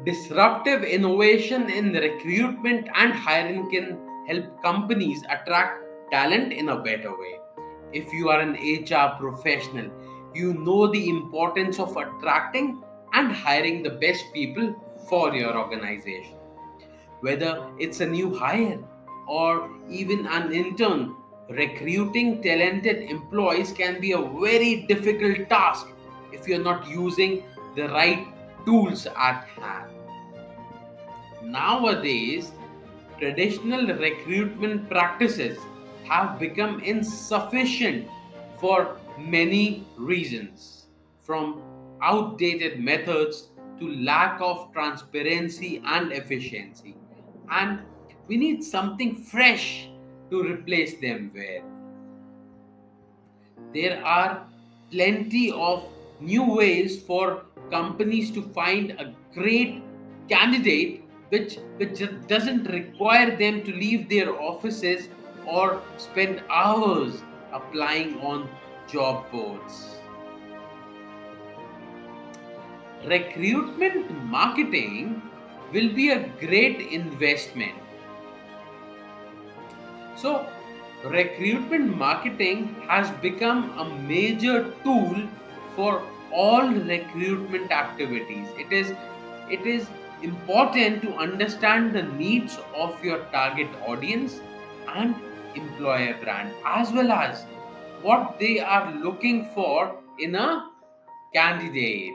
Disruptive innovation in recruitment and hiring can help companies attract talent in a better way. If you are an HR professional, you know the importance of attracting and hiring the best people for your organization. Whether it's a new hire or even an intern, recruiting talented employees can be a very difficult task if you're not using the right tools at hand. Nowadays, traditional recruitment practices have become insufficient for many reasons, from outdated methods to lack of transparency and efficiency. And we need something fresh to replace them with. There are plenty of new ways for companies to find a great candidate which doesn't require them to leave their offices or spend hours applying on job boards. Recruitment marketing will be a great investment. So, recruitment marketing has become a major tool for all recruitment activities. It is important to understand the needs of your target audience and employer brand, as well as what they are looking for in a candidate.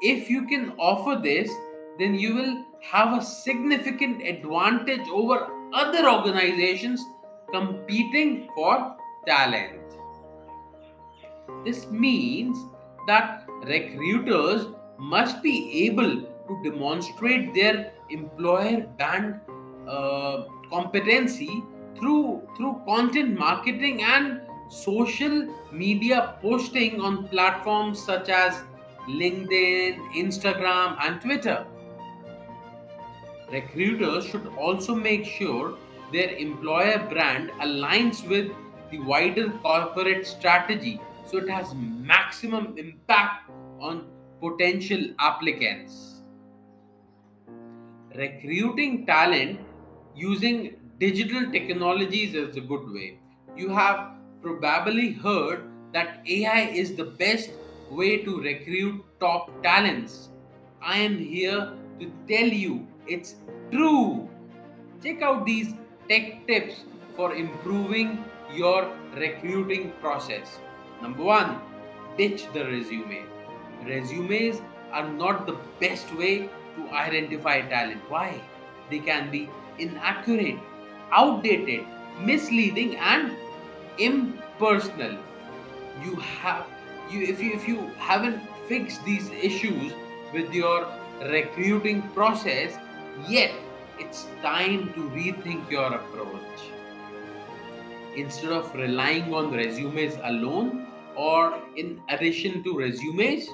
If you can offer this, then you will have a significant advantage over other organizations competing for talent. This means that recruiters must be able to demonstrate their employer brand competency through content marketing and social media posting on platforms such as LinkedIn, Instagram, and Twitter. Recruiters should also make sure their employer brand aligns with the wider corporate strategy so it has maximum impact on potential applicants. Recruiting talent using digital technologies is a good way. You have probably heard that AI is the best way to recruit top talents. I am here to tell you it's true. Check out these tech tips for improving your recruiting process. Number one, ditch the resume. Resumes are not the best way to identify talent. Why? They can be inaccurate, outdated, misleading, and impersonal. You have you if you haven't fixed these issues with your recruiting process yet, it's time to rethink your approach. Instead of relying on resumes alone or in addition to resumes,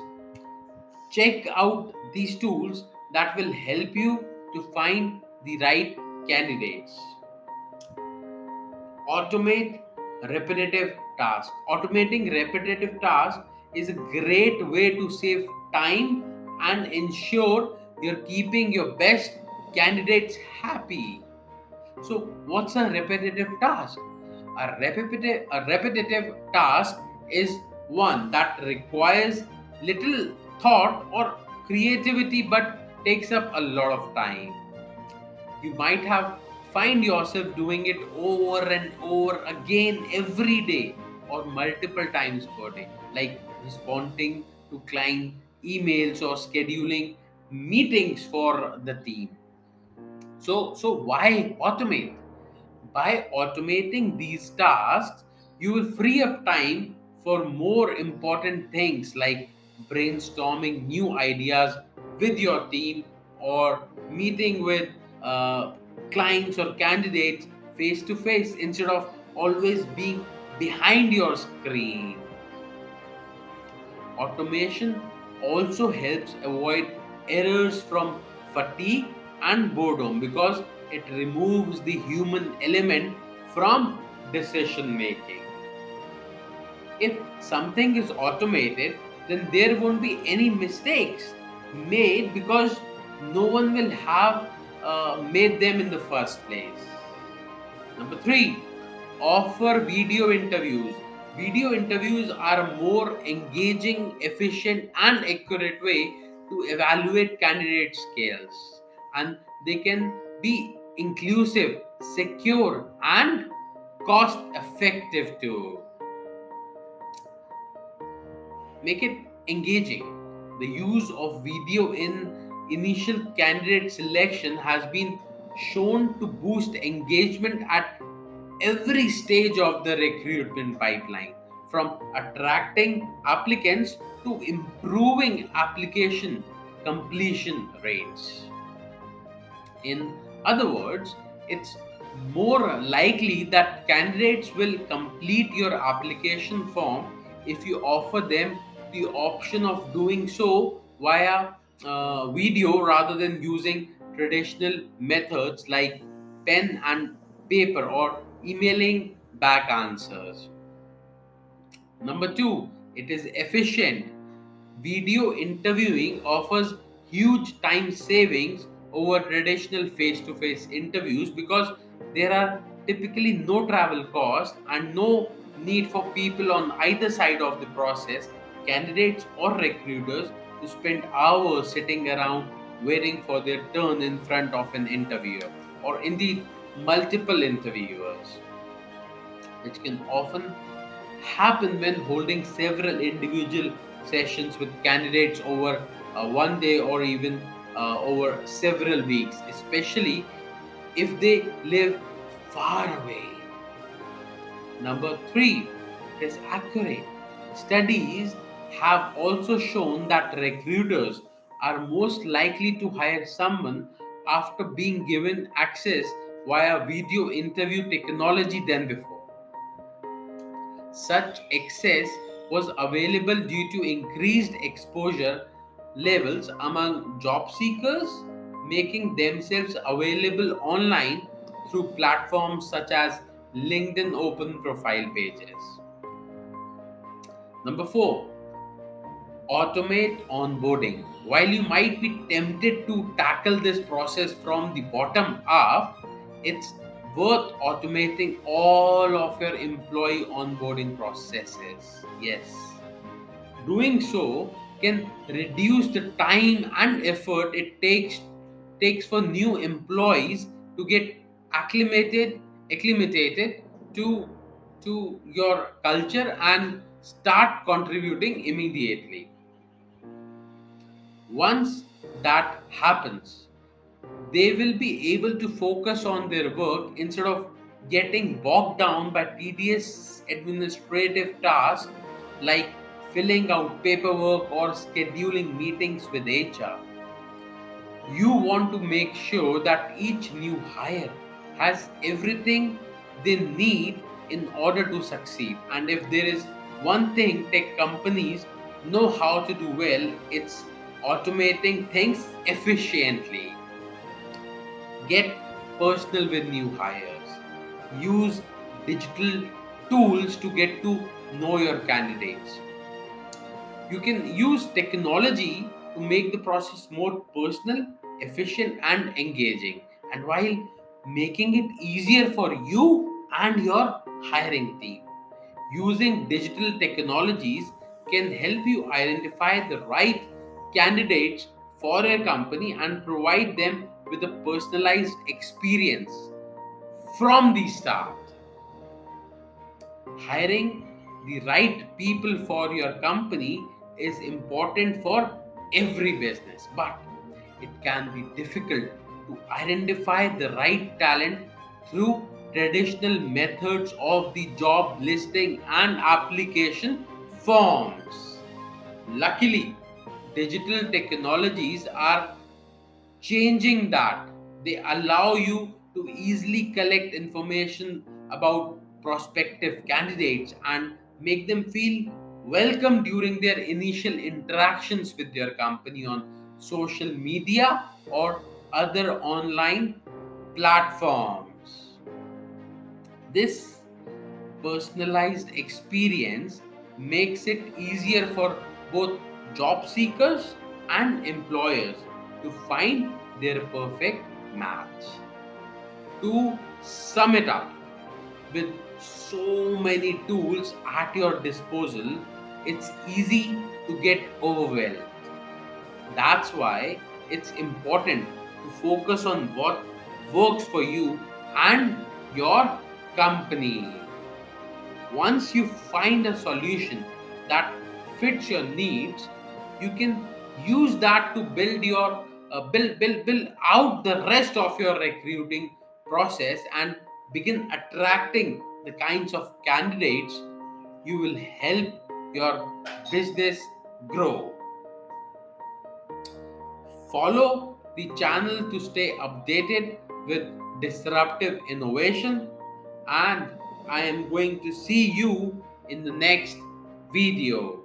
check out these tools that will help you to find the right candidates. Automate repetitive tasks. Automating repetitive tasks is a great way to save time and ensure you're keeping your best candidates happy. So, what's a repetitive task? A repetitive task is one that requires little thought or creativity but takes up a lot of time. You might have find yourself doing it over and over again every day or multiple times per day, like responding to client emails or scheduling meetings for the team. So why automate? By automating these tasks, you will free up time for more important things like brainstorming new ideas with your team or meeting with uh, clients or candidates face to face instead of always being behind your screen. Automation also helps avoid errors from fatigue and boredom because it removes the human element from decision making. If something is automated, then there won't be any mistakes. made because no one will have made them in the first place. Number three, offer video interviews. Video interviews are a more engaging, efficient, and accurate way to evaluate candidate skills, and they can be inclusive, secure, and cost effective too. Make it engaging. The use of video in initial candidate selection has been shown to boost engagement at every stage of the recruitment pipeline, from attracting applicants to improving application completion rates. In other words, it's more likely that candidates will complete your application form if you offer them the option of doing so via video rather than using traditional methods like pen and paper or emailing back answers. Number two, it is efficient. Video interviewing offers huge time savings over traditional face to face interviews because there are typically no travel costs and no need for people on either side of the process, candidates or recruiters, to spend hours sitting around waiting for their turn in front of an interviewer or indeed multiple interviewers, which can often happen when holding several individual sessions with candidates over one day or even over several weeks, especially if they live far away. Number three, it is accurate. Studies have also shown that recruiters are most likely to hire someone after being given access via video interview technology than before. Such access was available due to increased exposure levels among job seekers, making themselves available online through platforms such as LinkedIn open profile pages. Number four, automate onboarding. While you might be tempted to tackle this process from the bottom up, it's worth automating all of your employee onboarding processes. Yes. Doing so can reduce the time and effort it takes for new employees to get acclimated to your culture and start contributing immediately. Once that happens, they will be able to focus on their work instead of getting bogged down by tedious administrative tasks like filling out paperwork or scheduling meetings with HR. You want to make sure that each new hire has everything they need in order to succeed. And if there is one thing tech companies know how to do well, it's automating things efficiently. Get personal with new hires. Use digital tools to get to know your candidates. You can use technology to make the process more personal, efficient, and engaging. And while making it easier for you and your hiring team, using digital technologies can help you identify the right candidates for your company and provide them with a personalized experience from the start. Hiring the right people for your company is important for every business, but it can be difficult to identify the right talent through traditional methods of the job listing and application forms. Luckily, digital technologies are changing that. They allow you to easily collect information about prospective candidates and make them feel welcome during their initial interactions with your company on social media or other online platforms. This personalized experience makes it easier for both job seekers and employers to find their perfect match. To sum it up, with so many tools at your disposal, it's easy to get overwhelmed. That's why it's important to focus on what works for you and your company. Once you find a solution that fits your needs, you can use that to build out the rest of your recruiting process and begin attracting the kinds of candidates you will help your business grow. Follow the channel to stay updated with disruptive innovation, and I am going to see you in the next video.